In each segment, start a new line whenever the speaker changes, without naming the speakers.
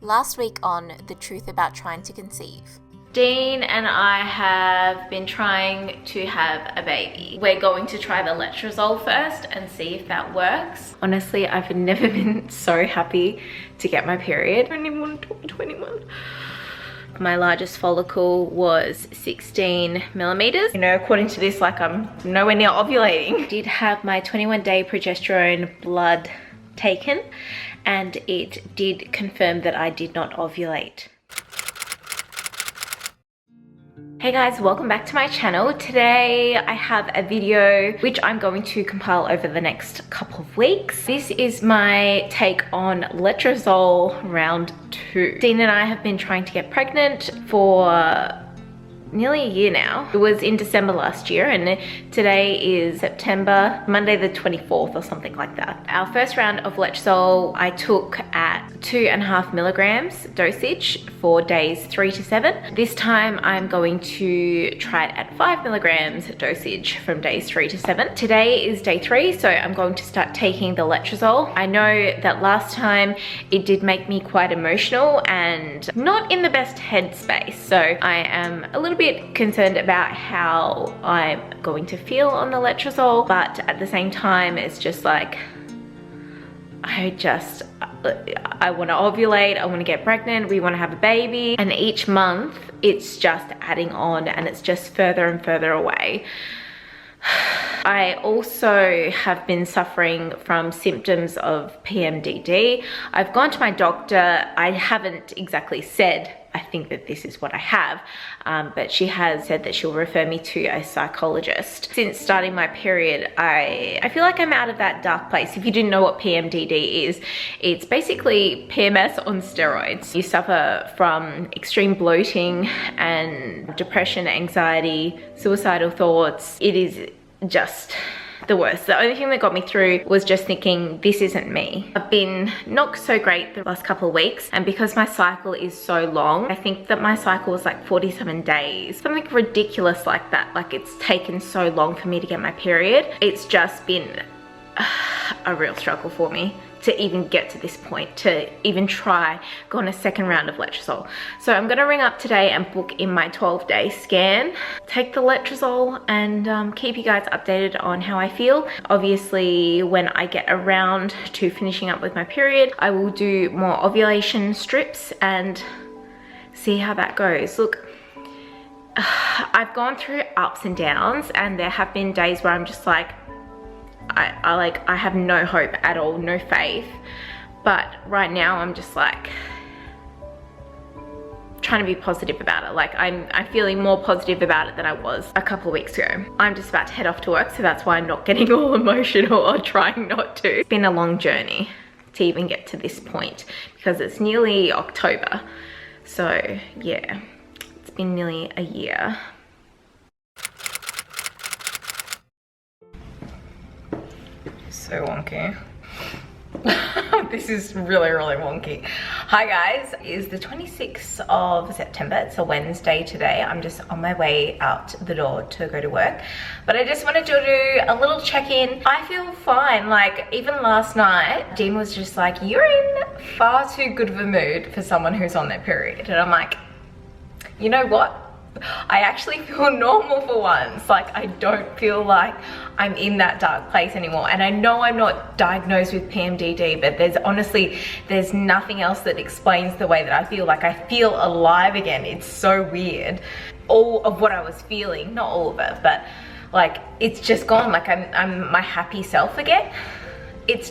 Last week on The Truth About Trying to Conceive.
Dean and I have been trying to have a baby. We're going to try the letrozole first and see if that works. Honestly, I've never been so happy to get my period. I don't even want to talk to 21. My largest follicle was 16 millimeters. You know, according to this, like I'm nowhere near ovulating. I did have my 21-day progesterone blood taken, and it did confirm that I did not ovulate. Hey guys, welcome back to my channel. Today I have a video which I'm going to compile over the next couple of weeks. This is my take on letrozole round 2. Dean and I have been trying to get pregnant for nearly a year now. It was in December last year and today is September, Monday the 24th or something like that. Our first round of letrozole I took at 2.5 milligrams dosage for days 3 to 7. This time I'm going to try it at 5 milligrams dosage from days 3 to 7. Today is day 3, so I'm going to start taking the letrozole. I know that last time it did make me quite emotional and not in the best headspace, so I am a little bit concerned about how I'm going to feel on the letrozole, but at the same time it's just like I want to ovulate, I want to get pregnant, we want to have a baby, and each month it's just adding on and it's just further and further away. I also have been suffering from symptoms of PMDD. I've gone to my doctor. I haven't exactly said I think that this is what I have, but she has said that she'll refer me to a psychologist. Since starting my period, I feel like I'm out of that dark place. If you didn't know what PMDD is, it's basically PMS on steroids. You suffer from extreme bloating and depression, anxiety, suicidal thoughts. It is just the worst. The only thing that got me through was just thinking, this isn't me. I've been not so great the last couple of weeks, and because my cycle is so long, I think that my cycle was like 47 days, something ridiculous like that. Like it's taken so long for me to get my period. It's just been a real struggle for me to even get to this point, to even try go on a second round of letrozole. So I'm gonna ring up today and book in my 12-day scan, take the letrozole, and keep you guys updated on how I feel. Obviously, when I get around to finishing up with my period, I will do more ovulation strips and see how that goes. Look, I've gone through ups and downs, and there have been days where I'm just like, I have no hope at all, no faith. But right now I'm just like trying to be positive about it. Like I'm feeling more positive about it than I was a couple of weeks ago. I'm just about to head off to work, so that's why I'm not getting all emotional or trying not to. It's been a long journey to even get to this point because it's nearly October. So yeah, it's been nearly a year. So wonky. This is really wonky. Hi guys, it is the 26th of September. It's a Wednesday today. I'm just on my way out the door to go to work, but I just wanted to do a little check-in. I feel fine. Like even last night Dean was just like, you're in far too good of a mood for someone who's on their period, and I'm like, you know what, I actually feel normal for once. Like I don't feel like I'm in that dark place anymore. And I know I'm not diagnosed with PMDD, but there's nothing else that explains the way that I feel. Like I feel alive again. It's so weird. All of what I was feeling, not all of it, but like it's just gone. Like I'm my happy self again. It's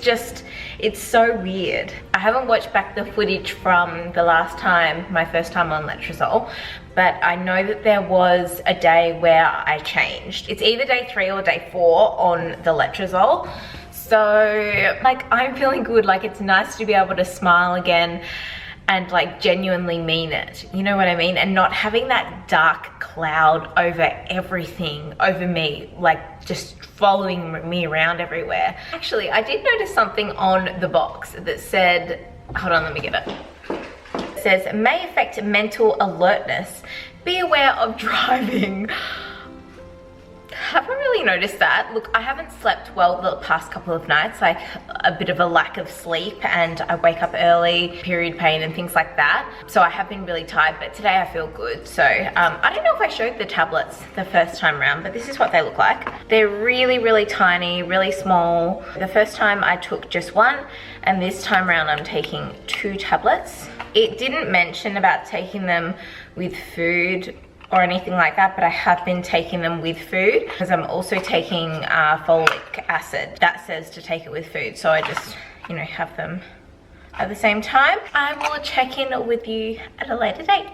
so weird. I haven't watched back the footage from the last time, my first time on letrozole, but I know that there was a day where I changed. It's either day 3 or day 4 on the letrozole. So like I'm feeling good. Like it's nice to be able to smile again and like genuinely mean it, you know what I mean? And not having that dark cloud over everything, over me, like just following me around everywhere. Actually, I did notice something on the box that said, hold on, let me get it. It says, may affect mental alertness. Be aware of driving. haven't really noticed that. Look, I haven't slept well the past couple of nights, like a bit of a lack of sleep, and I wake up early, period pain and things like that. So I have been really tired, but today I feel good. So I don't know if I showed the tablets the first time around, but this is what they look like. They're really, really tiny, really small. The first time I took just one, and this time around I'm taking 2 tablets. It didn't mention about taking them with food or anything like that, but I have been taking them with food because I'm also taking folic acid. That says to take it with food, so I just, you know, have them at the same time. I will check in with you at a later date.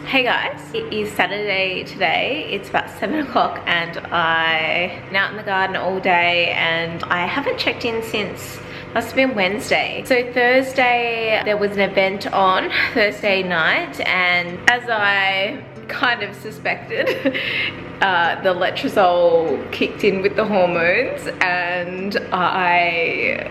Hey guys, it is Saturday today. It's about 7 o'clock and I've been out in the garden all day and I haven't checked in since must have been Wednesday. So Thursday there was an event on Thursday night, and as I kind of suspected, the letrozole kicked in with the hormones, and I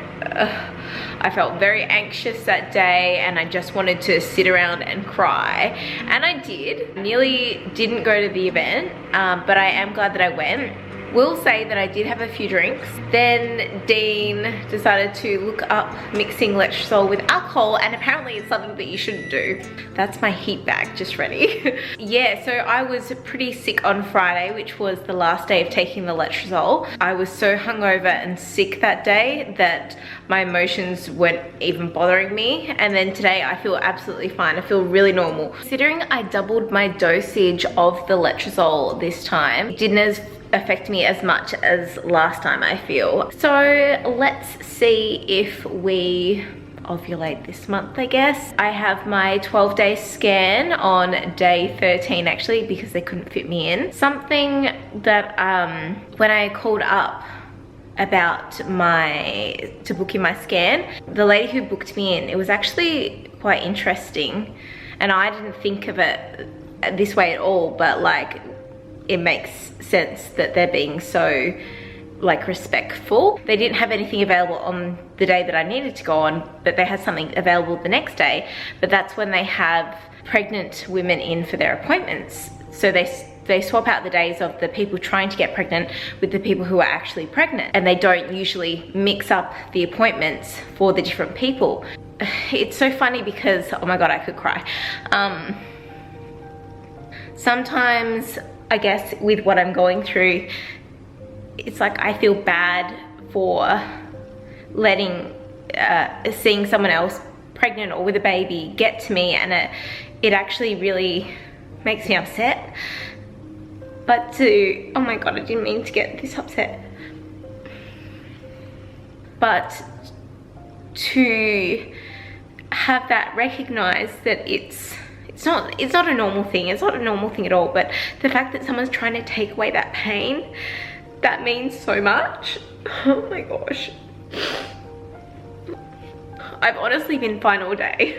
felt very anxious that day and I just wanted to sit around and cry, and I did. Nearly didn't go to the event, but I am glad that I went. Will say that I did have a few drinks. Then Dean decided to look up mixing letrozole with alcohol, and apparently it's something that you shouldn't do. That's my heat bag just ready. Yeah, so I was pretty sick on Friday, which was the last day of taking the letrozole. I was so hungover and sick that day that my emotions weren't even bothering me. And then today I feel absolutely fine. I feel really normal. Considering I doubled my dosage of the letrozole this time, it didn't affect me as much as last time, I feel. So let's see if we ovulate this month, I guess. I have my 12-day scan on day 13 actually, because they couldn't fit me in. Something that when I called up about to book in my scan, the lady who booked me in, it was actually quite interesting, and I didn't think of it this way at all, but like it makes sense that they're being so like respectful. They didn't have anything available on the day that I needed to go on, but they had something available the next day. But that's when they have pregnant women in for their appointments. So they swap out the days of the people trying to get pregnant with the people who are actually pregnant, and they don't usually mix up the appointments for the different people. It's so funny because, oh my god, I could cry. Sometimes I guess with what I'm going through, it's like I feel bad for letting seeing someone else pregnant or with a baby get to me, and it actually really makes me upset. But oh my god, I didn't mean to get this upset. But to have that recognized that it's not a normal thing. It's not a normal thing at all, but the fact that someone's trying to take away that pain, that means so much. Oh my gosh. I've honestly been fine all day.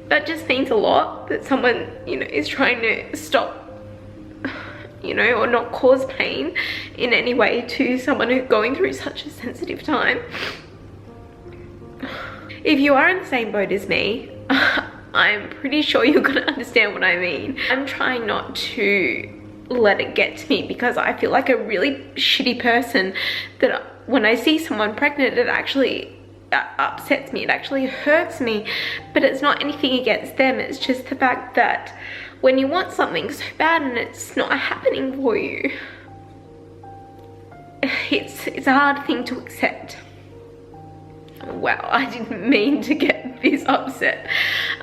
That just means a lot, that someone, you know, is trying to stop, you know, or not cause pain in any way to someone who's going through such a sensitive time. If you are in the same boat as me, I'm pretty sure you're gonna understand what I mean. I'm trying not to let it get to me because I feel like a really shitty person, that when I see someone pregnant, it actually upsets me, it actually hurts me. But it's not anything against them, it's just the fact that when you want something so bad and it's not happening for you, it's a hard thing to accept. Wow, I didn't mean to get this upset,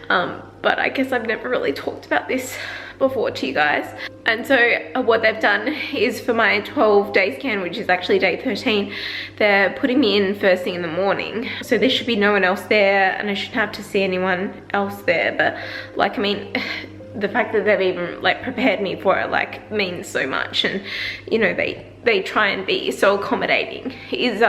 but I guess I've never really talked about this before to you guys. And so what they've done is, for my 12-day scan, which is actually day 13, they're putting me in first thing in the morning, so there should be no one else there and I shouldn't have to see anyone else there. But like, I mean, the fact that they've even like prepared me for it like means so much, and you know, they try and be so accommodating is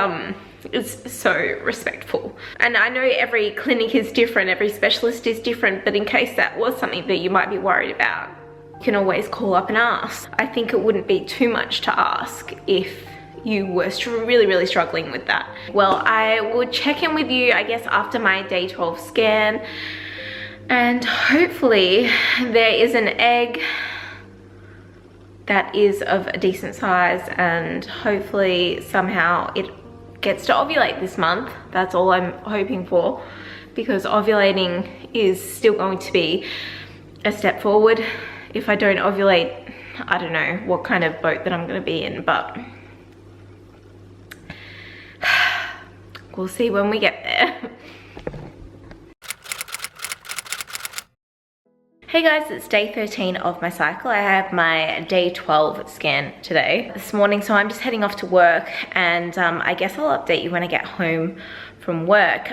so respectful. And I know every clinic is different, every specialist is different, but in case that was something that you might be worried about, you can always call up and ask. I think it wouldn't be too much to ask if you were really struggling with that. Well, I will check in with you, I guess, after my day 12 scan, and hopefully there is an egg that is of a decent size, and hopefully somehow it gets to ovulate this month. That's all I'm hoping for, because ovulating is still going to be a step forward. If I don't ovulate, I don't know what kind of boat that I'm going to be in, but we'll see when we get there. Hey guys, it's day 13 of my cycle. I have my day 12 scan today, this morning, so I'm just heading off to work, and I guess I'll update you when I get home from work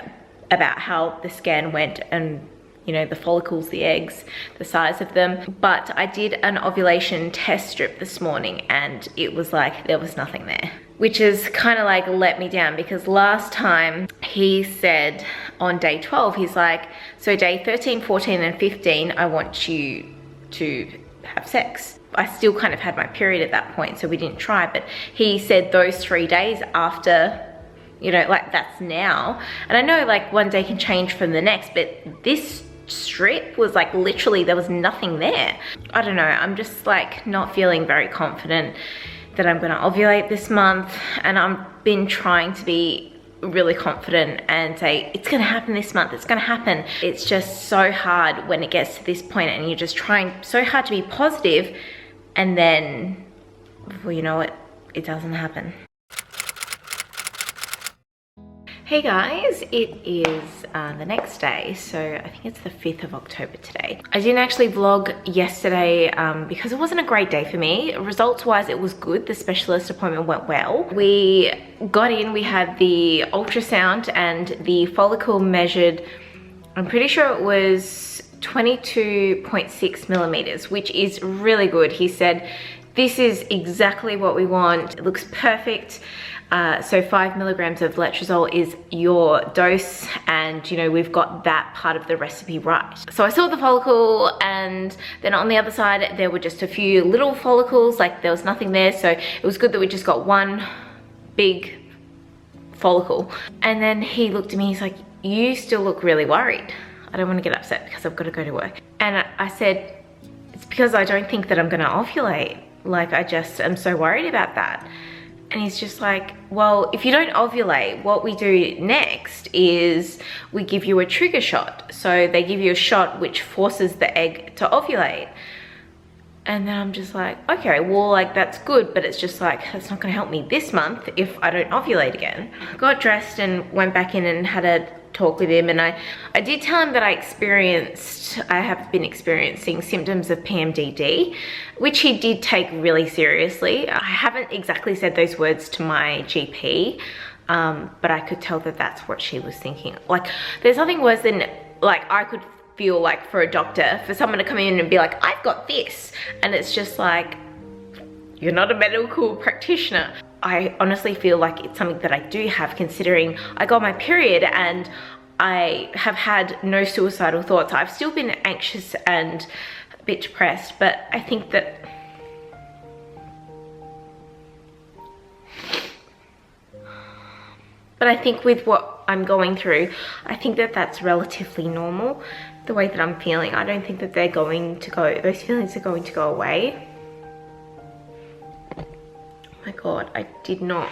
about how the scan went, and you know, the follicles, the eggs, the size of them. But I did an ovulation test strip this morning, and it was like there was nothing there, which is kind of like let me down, because last time he said on day 12, he's like, so day 13, 14, and 15, I want you to have sex. I still kind of had my period at that point, so we didn't try, but he said those 3 days after, you know, like that's now. And I know like one day can change from the next, but this strip was like literally there was nothing there. I don't know, I'm just like not feeling very confident that I'm gonna ovulate this month, and I've been trying to be really confident and say it's gonna happen this month, it's gonna happen. It's just so hard when it gets to this point and you're just trying so hard to be positive, and then before you know it, it doesn't happen. Hey guys, it is the next day, so I think it's the 5th of October today. I didn't actually vlog yesterday because it wasn't a great day for me. Results wise, it was good. The specialist appointment went well. We got in, we had the ultrasound, and the follicle measured, I'm pretty sure it was 22.6 millimeters, which is really good. He said, this is exactly what we want. It looks perfect. So 5 milligrams of letrozole is your dose, and you know, we've got that part of the recipe right. So I saw the follicle, and then on the other side there were just a few little follicles, like there was nothing there, so it was good that we just got one big follicle. And then he looked at me, he's like, you still look really worried. I don't want to get upset because I've got to go to work. And I said, it's because I don't think that I'm gonna ovulate. Like, I just am so worried about that. And he's just like, well, if you don't ovulate, what we do next is we give you a trigger shot. So they give you a shot which forces the egg to ovulate. And then I'm just like, okay, well, like that's good, but it's just like, that's not gonna help me this month if I don't ovulate again. Got dressed and went back in and had a talk with him, and I did tell him that I have been experiencing symptoms of PMDD, which he did take really seriously. I haven't exactly said those words to my GP, but I could tell that that's what she was thinking. Like, there's nothing worse than, like, I could feel like for a doctor, for someone to come in and be like, I've got this, and it's just like, you're not a medical practitioner. I honestly feel like it's something that I do have, considering I got my period and I have had no suicidal thoughts. I've still been anxious and a bit depressed, but I think that with what I'm going through, I think that that's relatively normal, the way that I'm feeling. I don't think that they're going to go, those feelings are going to go away. My God, I did not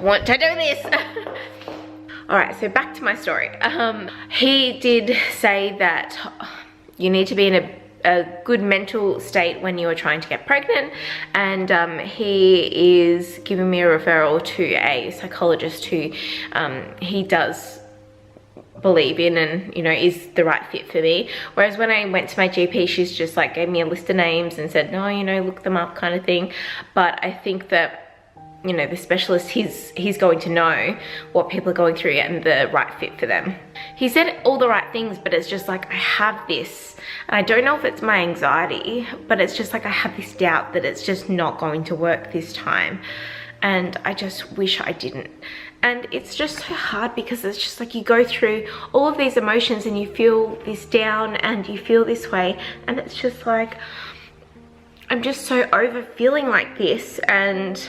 want to do this. All right, so back to my story. He did say that you need to be in a good mental state when you are trying to get pregnant, and he is giving me a referral to a psychologist who he does believe in and, you know, is the right fit for me. Whereas when I went to my GP, she's just like gave me a list of names and said, no, you know, look them up kind of thing. But I think that, you know, the specialist, he's going to know what people are going through and the right fit for them. He said all the right things, but it's just like, I have this, and I don't know if it's my anxiety, but it's just like I have this doubt that it's just not going to work this time, and I just wish I didn't. And it's just so hard, because it's just like you go through all of these emotions and you feel this down and you feel this way, and it's just like, I'm just so over feeling like this, and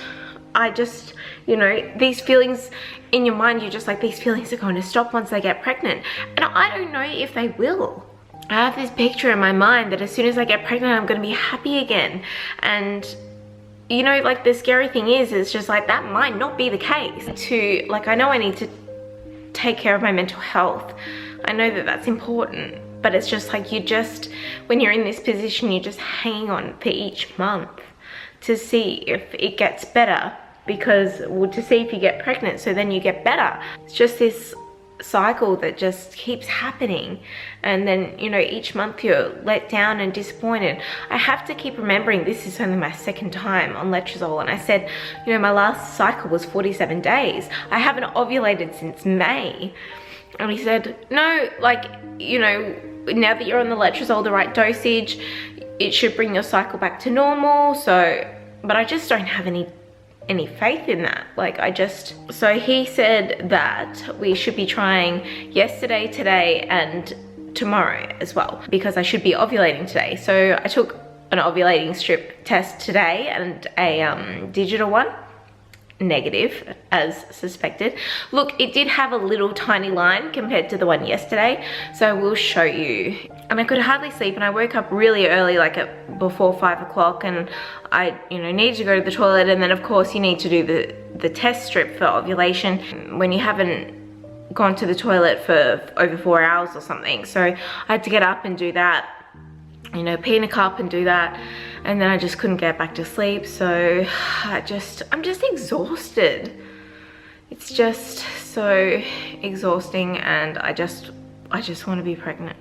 I just, you know, these feelings in your mind, you're just like, these feelings are going to stop once I get pregnant. And I don't know if they will. I have this picture in my mind that as soon as I get pregnant, I'm going to be happy again. And you know, like the scary thing is, it's just like that might not be the case. To like, I know I need to take care of my mental health. I know that that's important, but it's just like, you just, when you're in this position, you're just hanging on for each month to see if it gets better, because, well, to see if you get pregnant, so then you get better. It's just this cycle that just keeps happening, and then, you know, each month you're let down and disappointed. I have to keep remembering this is only my second time on letrozole, and I said, you know, my last cycle was 47 days. I haven't ovulated since May. And he said, no, like, you know, now that you're on the letrozole, the right dosage, it should bring your cycle back to normal. So, but I just don't have any faith in that. Like, so he said that we should be trying yesterday, today, and tomorrow as well, because I should be ovulating today. So I took an ovulating strip test today and a digital one, negative as suspected. Look, it did have a little tiny line compared to the one yesterday, so I will show you. And I could hardly sleep, and I woke up really early, like before 5 o'clock, and I, you know, needed to go to the toilet. And then of course you need to do the test strip for ovulation when you haven't gone to the toilet for over 4 hours or something. So I had to get up and do that, you know, pee in a cup and do that, and then I just couldn't get back to sleep. So I'm just exhausted. It's just so exhausting, and I just want to be pregnant.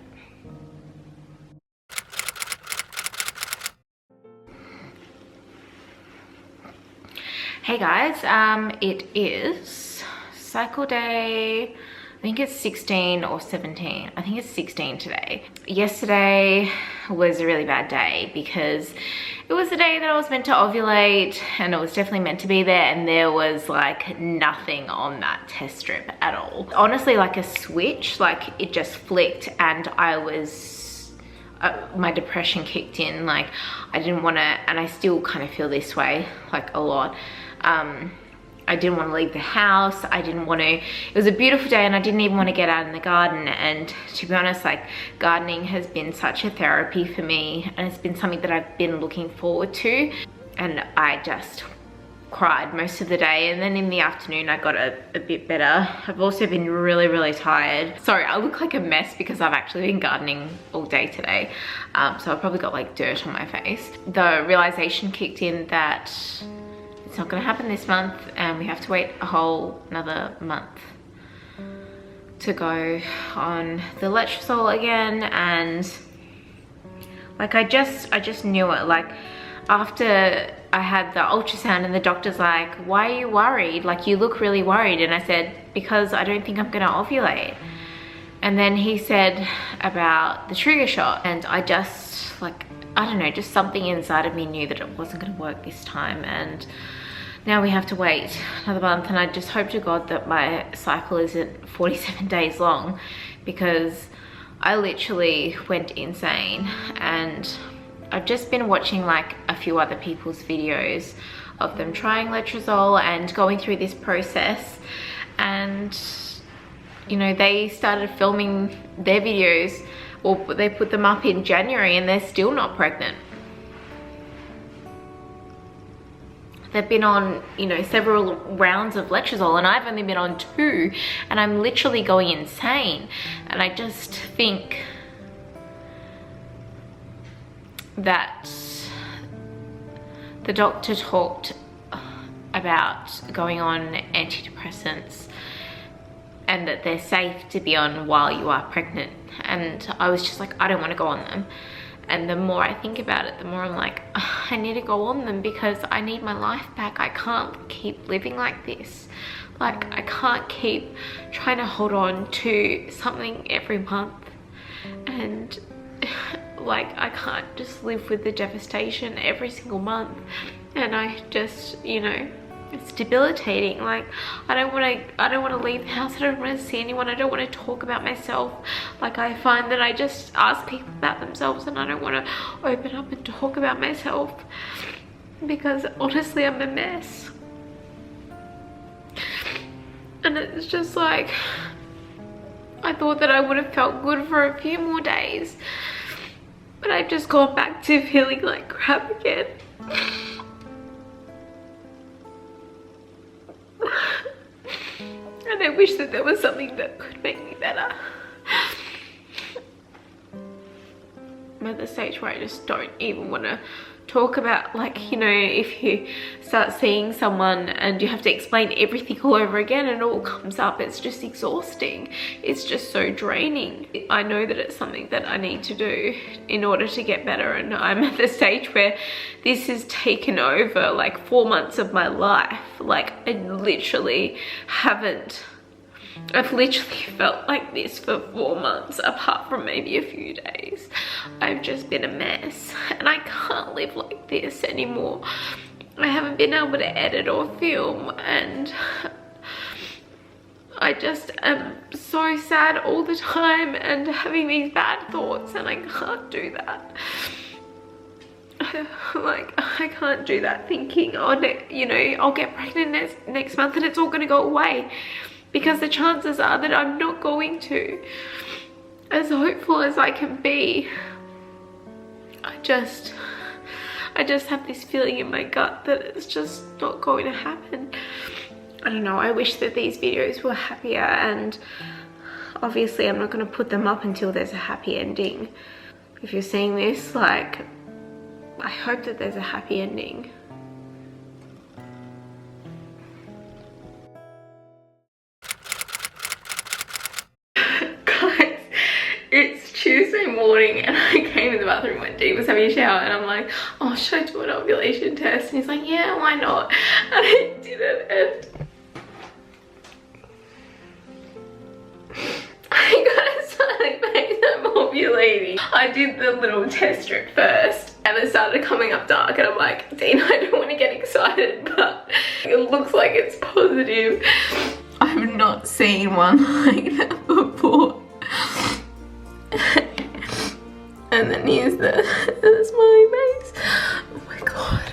Hey guys, it is cycle day, I think it's 16 or 17. I think it's 16 today. Yesterday was a really bad day because it was the day that I was meant to ovulate, and it was definitely meant to be there, and there was like nothing on that test strip at all. Honestly, like a switch, like it just flicked, and I was, my depression kicked in. Like I didn't want to, and I still kind of feel this way like a lot. I didn't want to leave the house. I didn't want to, it was a beautiful day, and I didn't even want to get out in the garden. And to be honest, like gardening has been such a therapy for me, and it's been something that I've been looking forward to. And I just cried most of the day, and then in the afternoon I got a bit better. I've also been really, really tired. Sorry, I look like a mess because I've actually been gardening all day today. So I've probably got like dirt on my face. The realization kicked in that it's not gonna happen this month, and we have to wait a whole another month to go on the letrozole again. And like I just knew it. Like after I had the ultrasound, and the doctor's like, why are you worried? Like you look really worried. And I said, because I don't think I'm gonna ovulate. And then he said about the trigger shot, and I just like, I don't know, just something inside of me knew that it wasn't gonna work this time. And now we have to wait another month, and I just hope to God that my cycle isn't 47 days long, because I literally went insane. And I've just been watching like a few other people's videos of them trying letrozole and going through this process, and you know, they started filming their videos, or they put them up in January, and they're still not pregnant. They've been on, you know, several rounds of letrozole, and I've only been on 2, and I'm literally going insane. And I just think that the doctor talked about going on antidepressants, and that they're safe to be on while you are pregnant. And I was just like, I don't want to go on them. And the more I think about it, the more I'm like, I need to go on them because I need my life back. I can't keep living like this. Like I can't keep trying to hold on to something every month. And like I can't just live with the devastation every single month. And I just, you know, it's debilitating. Like I don't want to leave the house. I don't want to see anyone. I don't want to talk about myself. Like I find that I just ask people about themselves, and I don't want to open up and talk about myself, because honestly I'm a mess. And it's just like, I thought that I would have felt good for a few more days, but I've just gone back to feeling like crap again. wish that there was something that could make me better. I'm at the stage where I just don't even want to talk about, like, you know, if you start seeing someone and you have to explain everything all over again and it all comes up, it's just exhausting. It's just so draining. I know that it's something that I need to do in order to get better, and I'm at the stage where this has taken over like 4 months of my life. Like, I've literally felt like this for 4 months, apart from maybe a few days. I've just been a mess, and I can't live like this anymore. I haven't been able to edit or film, and I just am so sad all the time and having these bad thoughts, and I can't do that. Like, I can't do that thinking, oh, you know, I'll get pregnant next month and it's all gonna go away. Because the chances are that I'm not going to. As hopeful as I can be, I just have this feeling in my gut that it's just not going to happen. I don't know, I wish that these videos were happier, and obviously I'm not going to put them up until there's a happy ending. If you're seeing this, like, I hope that there's a happy ending. It's Tuesday morning and I came in the bathroom when Dee was having a shower, and I'm like, oh, should I do an ovulation test? And he's like, yeah, why not? And I did it, and I got a sign that I'm ovulating. I did the little test strip first and it started coming up dark, and I'm like, Dean, I don't want to get excited, but it looks like it's positive. I've not seen one like that before. And then here's the smiley face. Oh my god.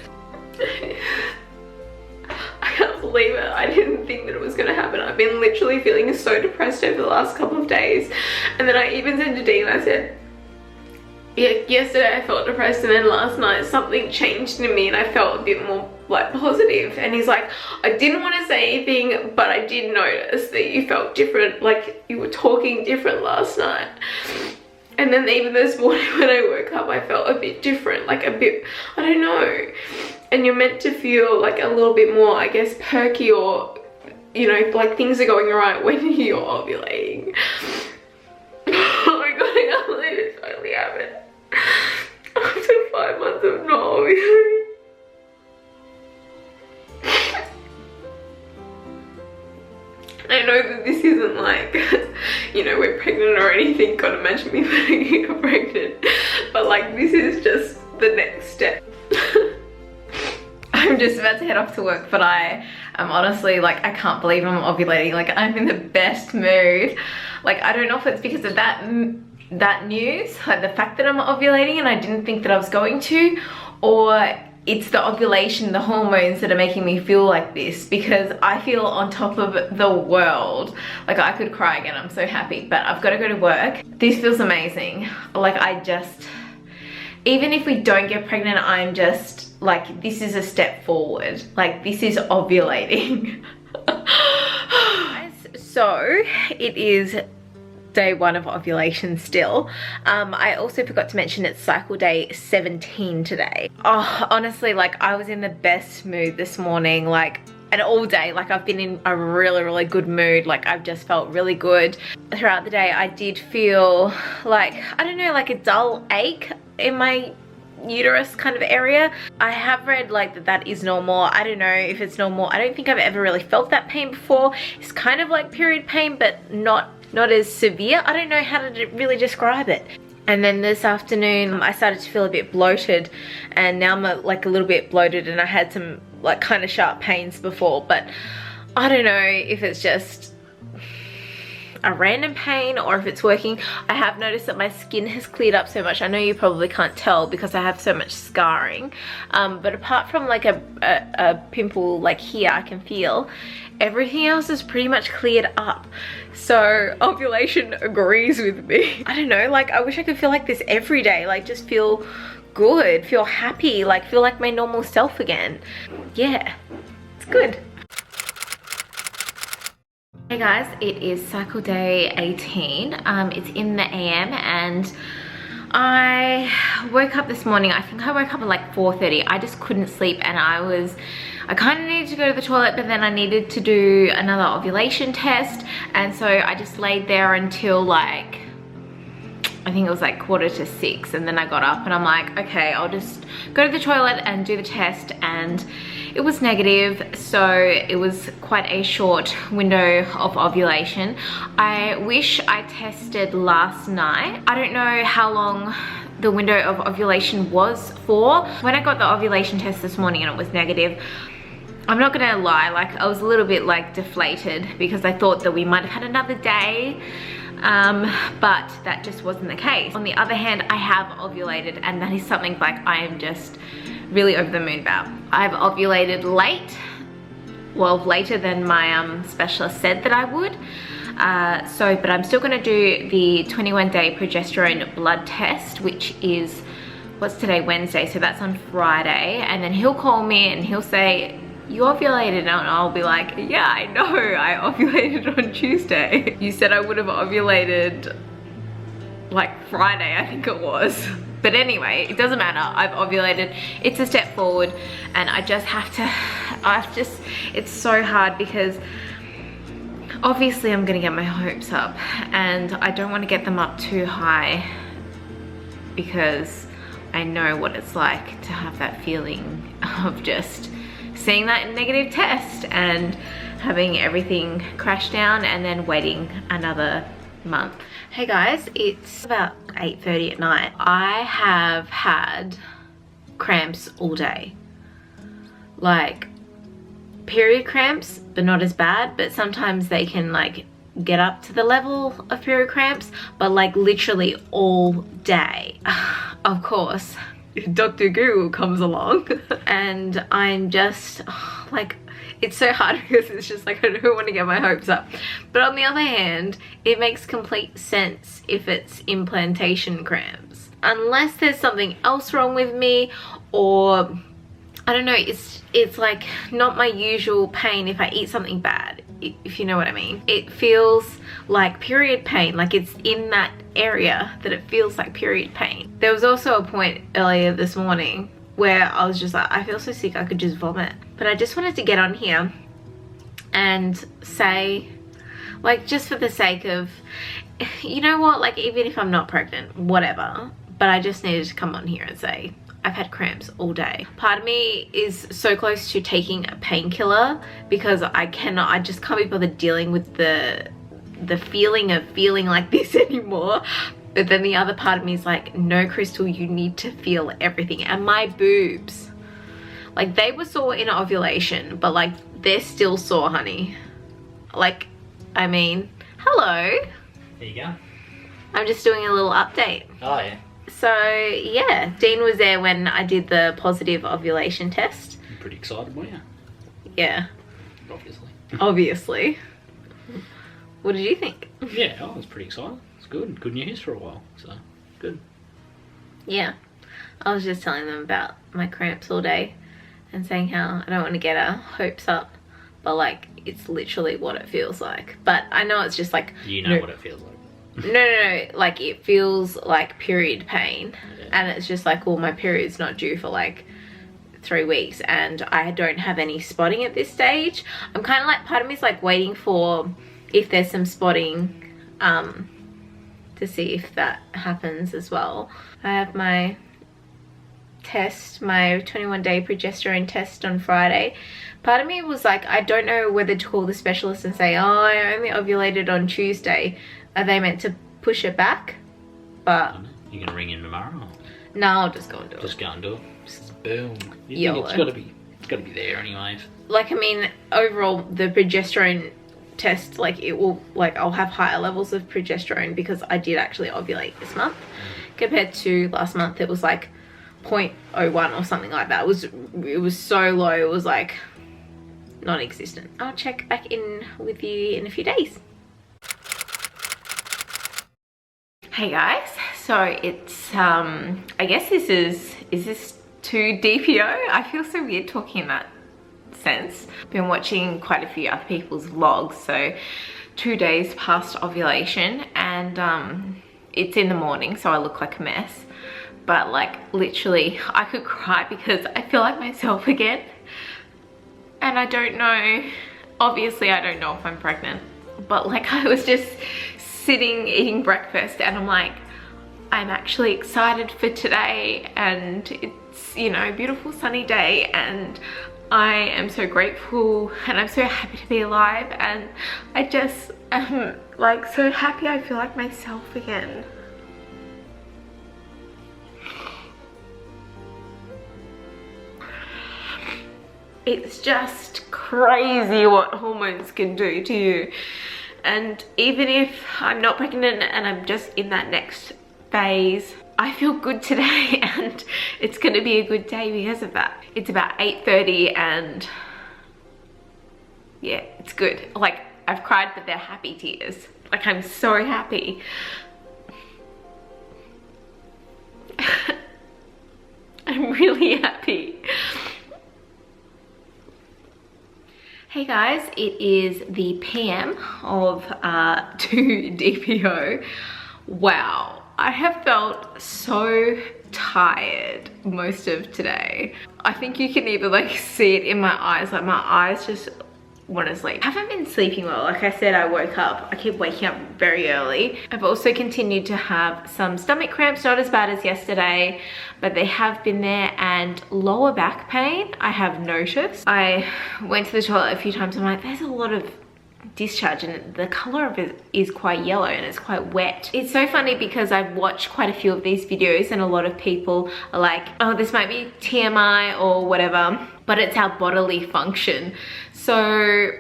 I can't believe it. I didn't think that it was going to happen. I've been literally feeling so depressed over the last couple of days. And then I even said to Dean, I said, yeah, yesterday I felt depressed, and then last night something changed in me and I felt a bit more like positive. And he's like, I didn't want to say anything, but I did notice that you felt different, like you were talking different last night. And then even this morning when I woke up, I felt a bit different, like a bit, I don't know. And you're meant to feel like a little bit more, I guess, perky, or, you know, like things are going right when you're ovulating. Oh my god, I can't believe it's finally happened. After 5 months of not ovulating. I know that this isn't like, you know, we're pregnant or anything, God, imagine me getting pregnant, but like, this is just the next step. I'm just about to head off to work, but I am honestly, like, I can't believe I'm ovulating. Like, I'm in the best mood. Like, I don't know if it's because of that news, like the fact that I'm ovulating and I didn't think that I was going to, or it's the ovulation, the hormones that are making me feel like this, because I feel on top of the world. Like, I could cry again, I'm so happy, but I've got to go to work. This feels amazing. Like, even if we don't get pregnant, I'm just like, this is a step forward. Like, this is ovulating. So it is day 1 of ovulation still. I also forgot to mention it's cycle day 17 today. Oh, honestly, like, I was in the best mood this morning, like, and all day, like, I've been in a really good mood. Like, I've just felt really good throughout the day. I did feel like, I don't know, like a dull ache in my uterus kind of area. I have read like that is normal. I don't know if it's normal. I don't think I've ever really felt that pain before. It's kind of like period pain, but not as severe. I don't know how to really describe it. And then this afternoon I started to feel a bit bloated, and now I'm like a little bit bloated, and I had some like kind of sharp pains before, but I don't know if it's just a random pain or if it's working. I have noticed that my skin has cleared up so much. I know you probably can't tell because I have so much scarring, but apart from like a pimple like here, I can feel everything else is pretty much cleared up. So ovulation agrees with me. I don't know, like, I wish I could feel like this every day, like just feel good, feel happy, like feel like my normal self again. Yeah, it's good. Hey guys, it is cycle day 18. It's in the AM and I woke up this morning. I think I woke up at like 4:30. I just couldn't sleep and I kind of needed to go to the toilet, but then I needed to do another ovulation test, and so I just laid there until like, I think it was like 5:45, and then I got up and I'm like, okay, I'll just go to the toilet and do the test, and it was negative, so it was quite a short window of ovulation. I wish I tested last night. I don't know how long the window of ovulation was for. When I got the ovulation test this morning and it was negative, I'm not gonna lie, like I was a little bit like deflated because I thought that we might have had another day. But that just wasn't the case. On the other hand, I have ovulated, and that is something like I am just really over the moon about. I've ovulated late, well, later than my specialist said that I would. But I'm still gonna do the 21-day progesterone blood test, which is, what's today, Wednesday, so that's on Friday, and then he'll call me and he'll say, you ovulated, and I'll be like, yeah, I know, I ovulated on Tuesday. You said I would have ovulated like Friday, I think it was. But anyway, it doesn't matter, I've ovulated, it's a step forward, and I just have to, it's so hard because obviously I'm gonna get my hopes up, and I don't want to get them up too high because I know what it's like to have that feeling of just seeing that negative test and having everything crash down and then waiting another month. Hey guys, it's about 8:30 at night. I have had cramps all day. Like period cramps, but not as bad, but sometimes they can like get up to the level of period cramps, but like literally all day. Of course, Dr. Google comes along and I'm just like, it's so hard because it's just like I don't want to get my hopes up. But on the other hand, it makes complete sense if it's implantation cramps. Unless there's something else wrong with me, or I don't know, it's like not my usual pain if I eat something bad, if you know what I mean. It feels like period pain, like it's in that area that it feels like period pain. There was also a point earlier this morning where I was just like, I feel so sick I could just vomit. But I just wanted to get on here and say, like, just for the sake of, you know what, like even if I'm not pregnant, whatever, but I just needed to come on here and say, I've had cramps all day. Part of me is so close to taking a painkiller because I just can't be bothered dealing with the feeling of feeling like this anymore. But then the other part of me is like, no, Crystal, you need to feel everything. And my boobs, like they were sore in ovulation, but like they're still sore, honey. Like, I mean, hello.
There you go.
I'm just doing a little update.
Oh yeah.
So yeah, Dean was there when I did the positive ovulation test.
I'm pretty excited, weren't you?
Yeah.
Obviously.
Obviously. What did you think?
Yeah, I was pretty excited. It's good. Good news for a while, so good.
Yeah. I was just telling them about my cramps all day and saying how I don't want to get our hopes up, but like it's literally what it feels like. But I know it's just like,
You know what it feels like.
No, like it feels like period pain.
Yeah.
And it's just like, well, my period's not due for like 3 weeks and I don't have any spotting at this stage. I'm kind of like, part of me is like waiting for if there's some spotting to see if that happens as well. I have my test, my 21-day progesterone test on Friday. Part of me was like, I don't know whether to call the specialist and say, oh, I only ovulated on Tuesday. Are they meant to push it back? But
You can ring in tomorrow.
no, I'll just go and do it.
Just go and do it. Just boom. You
YOLO.
think it's gotta be there anyways.
Like, I mean, overall, the progesterone test, like it will, like I'll have higher levels of progesterone because I did actually ovulate this month compared to last month. It was like 0.01 or something like that. It was so low, it was like non-existent. I'll check back in with you in a few days. Hey guys, so it's I guess this is this too DPO? I feel so weird talking in that sense. Been watching quite a few other people's vlogs, so 2 days past ovulation, and it's in the morning, so I look like a mess. But like literally I could cry because I feel like myself again. And I don't know, obviously I don't know if I'm pregnant, but like I was just sitting eating breakfast and I'm like, I'm actually excited for today, and it's, you know, a beautiful sunny day, and I am so grateful and I'm so happy to be alive, and I just am like so happy I feel like myself again. It's just crazy what hormones can do to you. And even if I'm not pregnant and I'm just in that next phase, I feel good today, and it's gonna be a good day because of that. It's about 8:30 and yeah, it's good. Like I've cried, but they're happy tears. Like I'm so happy. I'm really happy. Hey guys, it is the PM of 2 DPO. Wow, I have felt so tired most of today. I think you can either like see it in my eyes, like my eyes just want to sleep. I haven't been sleeping well. Like I said, I woke up, I keep waking up very early. I've also continued to have some stomach cramps, not as bad as yesterday, but they have been there, and lower back pain I have noticed. I went to the toilet a few times. I'm like, there's a lot of discharge, and the color of it is quite yellow and it's quite wet. It's so funny because I've watched quite a few of these videos and a lot of people are like, oh, this might be TMI or whatever, but it's our bodily function. So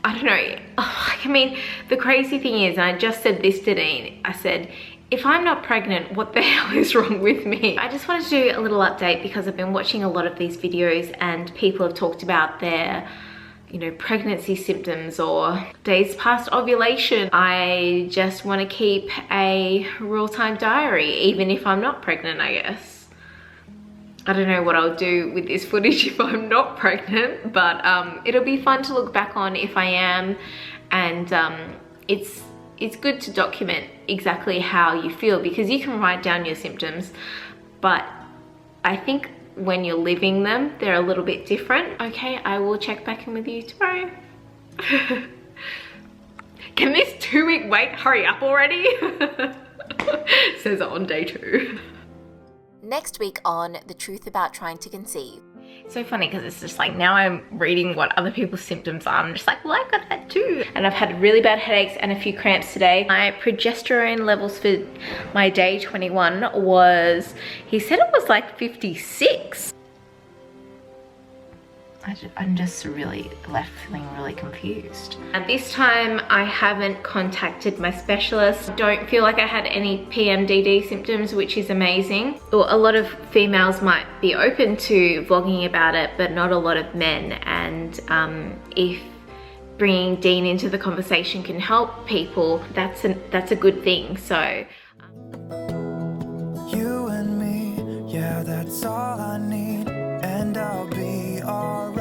I don't know. I mean, the crazy thing is, and I just said this to Dean, I said, if I'm not pregnant, what the hell is wrong with me? I just wanted to do a little update because I've been watching a lot of these videos and people have talked about their, you know, pregnancy symptoms or days past ovulation. I just want to keep a real-time diary, even if I'm not pregnant, I guess. I don't know what I'll do with this footage if I'm not pregnant, but it'll be fun to look back on if I am, and it's good to document exactly how you feel, because you can write down your symptoms, but I think when you're living them, they're a little bit different. Okay, I will check back in with you tomorrow. Can this 2-week wait hurry up already? Says it on day 2.
Next week on The Truth About Trying to Conceive.
So funny because it's just like, now I'm reading what other people's symptoms are. I'm just like, well, I've got that too. And I've had really bad headaches and a few cramps today. My progesterone levels for my day 21 was, he said it was like 56. I'm just really left feeling really confused. At this time, I haven't contacted my specialist. Don't feel like I had any PMDD symptoms, which is amazing. Well, a lot of females might be open to vlogging about it, but not a lot of men. And if bringing Dean into the conversation can help people, that's a good thing. So
you and me, yeah, that's all I need, and I'll be all